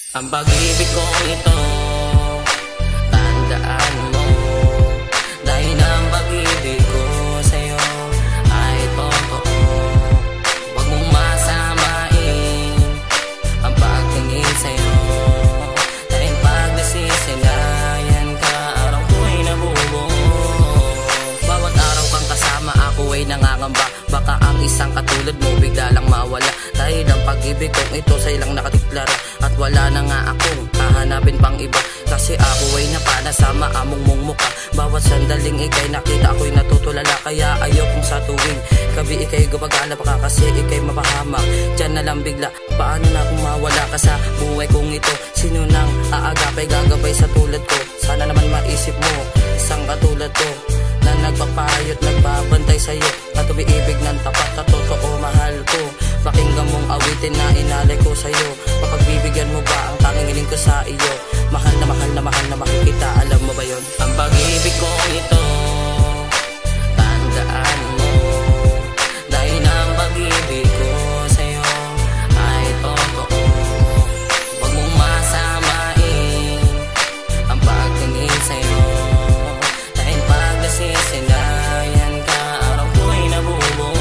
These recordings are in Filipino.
Ang pag-ibig ko ito, tandaan mo. Dahil ang pag-ibig ko sa'yo ay totoo. Huwag mong masamain ang pagtingin sa'yo. Dahil pag nasisilayan ka, araw ko'y nabubuo. Bawat araw kang kasama, ako ay nangangamba. Baka ang isang katulad mo bigla lang mawala. Dahil ang pag-ibig kong ito sa ilang nakadeklara. At wala na nga akong hahanapin pang iba. Kasi ako ay napana sa maamong mong mukha. Bawat sandaling ikay nakita ako'y natutulala. Kaya ayokong sa tuwing gabi ikay gumagala. Baka kasi ikay mapahamak, dyan na lang bigla. Paano na kung mawala ka sa buhay kong ito? Sino nang aagapay gagabay sa tulad ko? Sana naman maisip mo isang katulad ko na nagpapayo at nagbabantay sa'yo. At umiibig ng tapat at totoo mahal ko. Pakinggan mong awitin na inalay ko sa'yo. Mapagbibigyan mo ba ang tanging hiling ko sa iyo? Mahal na mahal na mahal na makikita, alam mo ba yon? Ang pag-ibig ko ito, tandaan mo. Dahil ang pag-ibig ko sa'yo ay totoo. Huwag mong masamain ang pagtingin sa'yo. Dahil pag nasisilayan ka, araw ko'y nabubuo.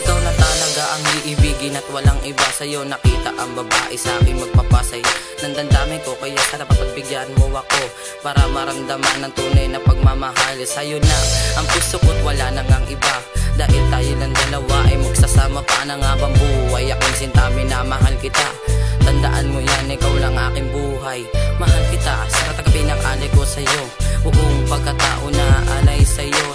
Ikaw na talaga ang iibigin at walang iba. Sa'yo nakita ang babae sa akin magpapasaya. Nandandami ko kaya sana pagbigyan mo ako para maramdaman ng tunay na pagmamahal. Sa'yo na ang puso ko't wala nang ang iba. Dahil tayo lang dalawa ay magsasama pa na nga bang buhay. Aking sinta, minamahal kita. Tandaan mo yan, ikaw lang aking buhay. Mahal kita sa katagabi ng alay ko sa'yo. Buong pagkatao na alay sa'yo.